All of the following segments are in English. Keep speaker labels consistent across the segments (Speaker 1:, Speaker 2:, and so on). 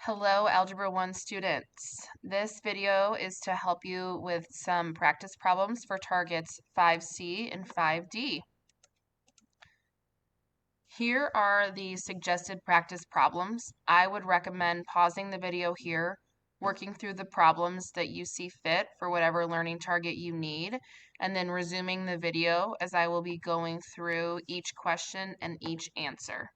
Speaker 1: Hello, Algebra 1 students. This video is to help you with some practice problems for targets 5C and 5D. Here are the suggested practice problems. I would recommend pausing the video here, working through the problems that you see fit for whatever learning target you need, and then resuming the video as I will be going through each question and each answer.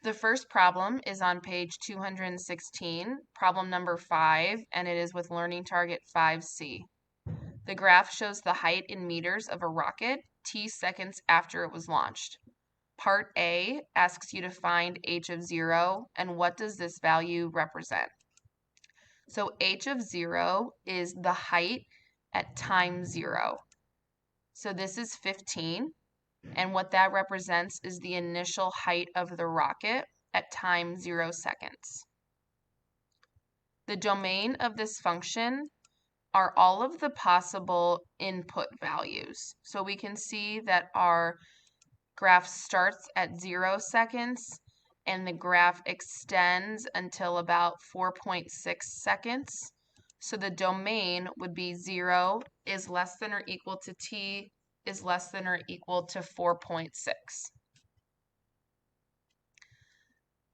Speaker 1: The first problem is on page 216, problem number 5, and it is with learning target 5C. The graph shows the height in meters of a rocket t seconds after it was launched. Part A asks you to find h of 0, and what does this value represent? So h of 0 is the height at time 0. So this is 15. And what that represents is the initial height of the rocket at time 0 seconds. The domain of this function are all of the possible input values. So we can see that our graph starts at 0 seconds and the graph extends until about 4.6 seconds. So the domain would be 0 is less than or equal to t is less than or equal to 4.6.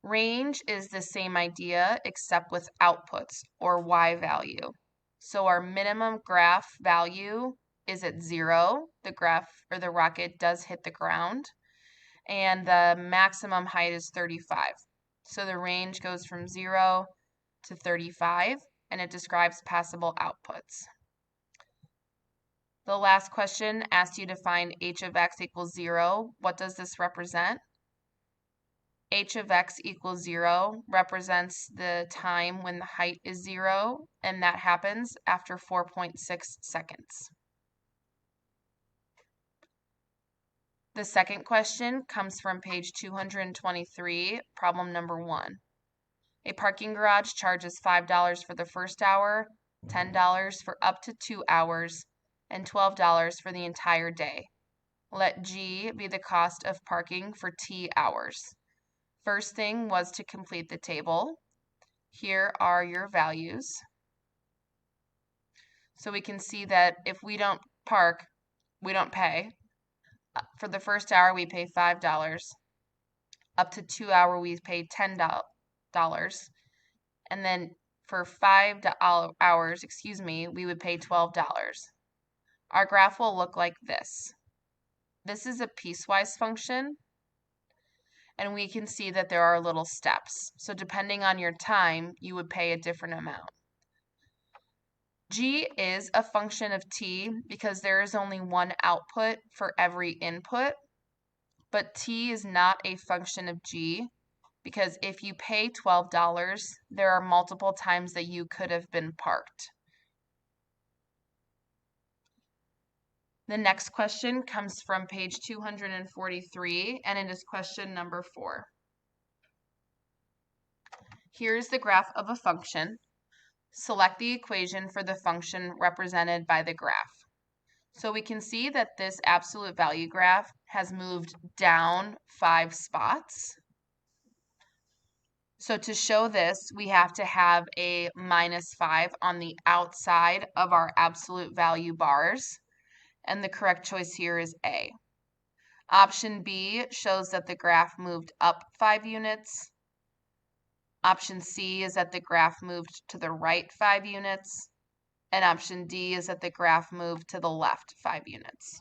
Speaker 1: Range is the same idea except with outputs or y value. So our minimum graph value is at 0. The graph or the rocket does hit the ground. And the maximum height is 35. So the range goes from 0 to 35 and it describes possible outputs. The last question asked you to find h of x equals 0. What does this represent? H of x equals 0 represents the time when the height is 0, and that happens after 4.6 seconds. The second question comes from page 223, problem number 1. A parking garage charges $5 for the first hour, $10 for up to 2 hours, and $12 for the entire day. Let G be the cost of parking for T hours. First thing was to complete the table. Here are your values. So we can see that if we don't park, we don't pay. For the first hour, we pay $5. Up to 2 hours, we pay $10. And then for 5 hours, we would pay $12. Our graph will look like this. This is a piecewise function, and we can see that there are little steps. So depending on your time, you would pay a different amount. G is a function of t because there is only one output for every input, but t is not a function of G because if you pay $12, there are multiple times that you could have been parked. The next question comes from page 243, and it is question number 4. Here's the graph of a function. Select the equation for the function represented by the graph. So we can see that this absolute value graph has moved down 5 spots. So to show this, we have to have a -5 on the outside of our absolute value bars. And the correct choice here is A. Option B shows that the graph moved up 5 units. Option C is that the graph moved to the right 5 units. And option D is that the graph moved to the left 5 units.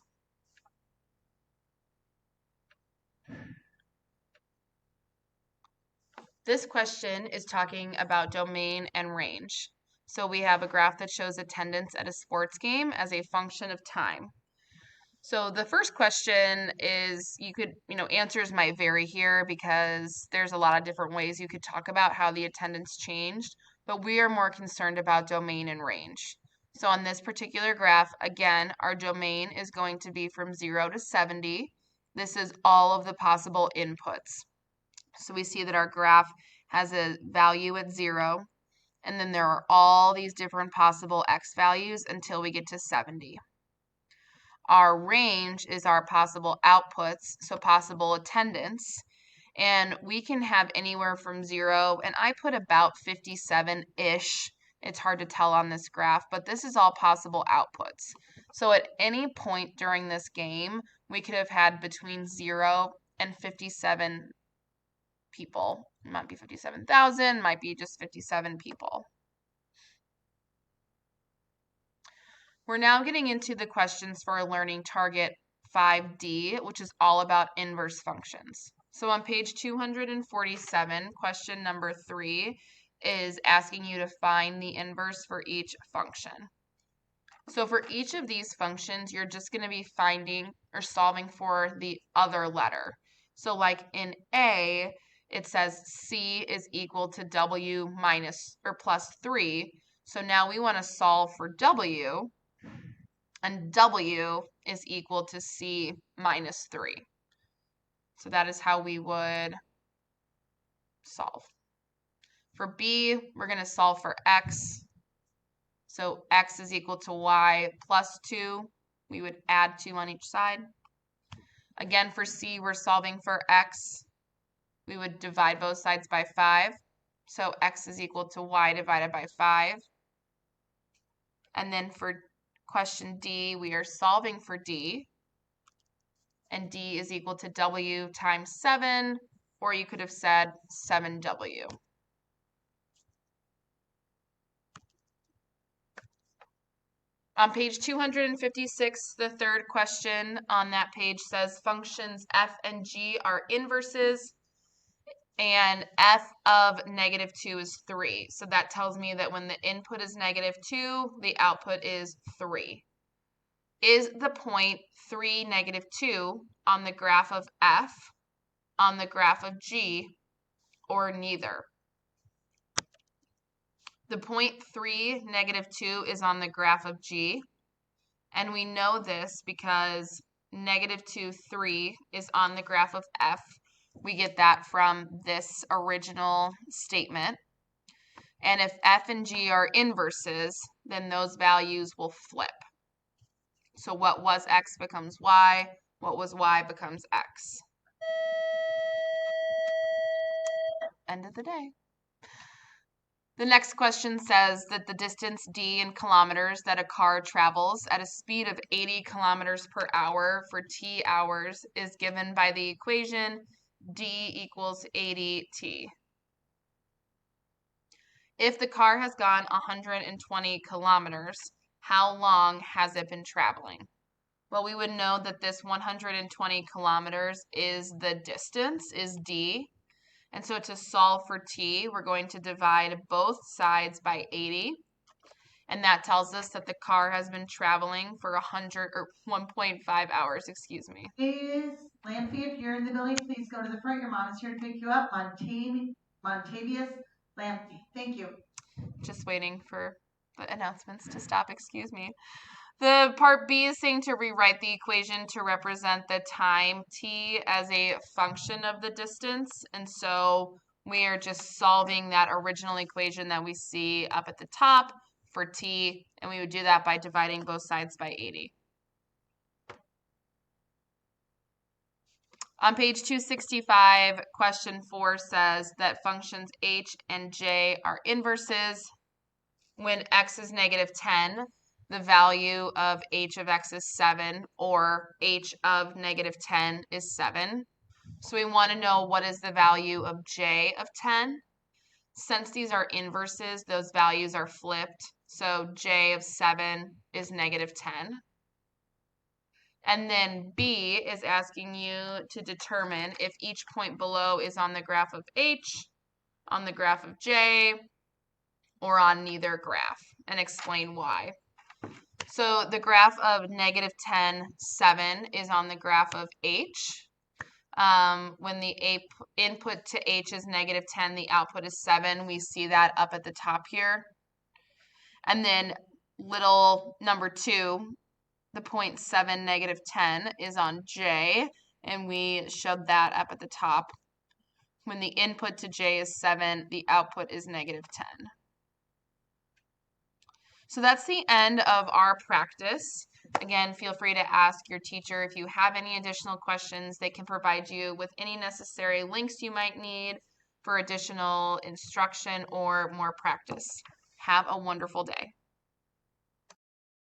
Speaker 1: This question is talking about domain and range. So we have a graph that shows attendance at a sports game as a function of time. So the first question is, answers might vary here because there's a lot of different ways you could talk about how the attendance changed, but we are more concerned about domain and range. So on this particular graph, again, our domain is going to be from 0 to 70. This is all of the possible inputs. So we see that our graph has a value at 0, and then there are all these different possible x values until we get to 70. Our range is our possible outputs, so possible attendance. And we can have anywhere from 0, and I put about 57-ish. It's hard to tell on this graph, but this is all possible outputs. So at any point during this game, we could have had between 0 and 57 people. It might be 57,000, might be just 57 people. We're now getting into the questions for our learning target 5D, which is all about inverse functions. So on page 247, question number 3 is asking you to find the inverse for each function. So for each of these functions, you're just going to be finding or solving for the other letter. So like in A, it says C is equal to W minus or plus 3. So now we want to solve for W, and W is equal to C minus 3. So that is how we would solve. For B, we're going to solve for X. So X is equal to Y plus 2. We would add 2 on each side. Again, for C, we're solving for X. We would divide both sides by 5. So X is equal to Y divided by 5. And then for question D, we are solving for D. And D is equal to W times 7, or you could have said 7W. On page 256, the third question on that page says functions f and g are inverses, and f of -2 is 3. So that tells me that when the input is -2, the output is 3. Is the point 3, -2 on the graph of f, on the graph of g, or neither? The point 3, -2 is on the graph of g, and we know this because -2, 3 is on the graph of f. We get that from this original statement. And if f and g are inverses, then those values will flip. So what was x becomes y, what was y becomes x. End of the day. The next question says that the distance d in kilometers that a car travels at a speed of 80 kilometers per hour for t hours is given by the equation d equals 80t. If the car has gone 120 kilometers, how long has it been traveling? Well, we would know that this 120 kilometers is the distance, is d. And so to solve for t, we're going to divide both sides by 80. And that tells us that the car has been traveling for 1.5 hours, excuse me.
Speaker 2: Please, Lampy, if you're in the building, please go to the front. Your mom is here to pick you up. Montavious Lampy. Thank you.
Speaker 1: Just waiting for the announcements to stop, excuse me. The part B is saying to rewrite the equation to represent the time t as a function of the distance. And so we are just solving that original equation that we see up at the top for t, and we would do that by dividing both sides by 80. On page 265, question 4 says that functions h and j are inverses. When x is -10, the value of h of x is 7, or h of -10 is 7. So we want to know what is the value of j of 10. Since these are inverses, those values are flipped. So j of 7 is -10. And then B is asking you to determine if each point below is on the graph of h, on the graph of j, or on neither graph, and explain why. So the graph of -10, 7 is on the graph of h. When the input to h is -10, the output is 7. We see that up at the top here. And then little number 2, the point 7, -10 is on j, and we showed that up at the top. When the input to j is 7, the output is -10. So that's the end of our practice. Again, feel free to ask your teacher if you have any additional questions. They can provide you with any necessary links you might need for additional instruction or more practice. Have a wonderful day.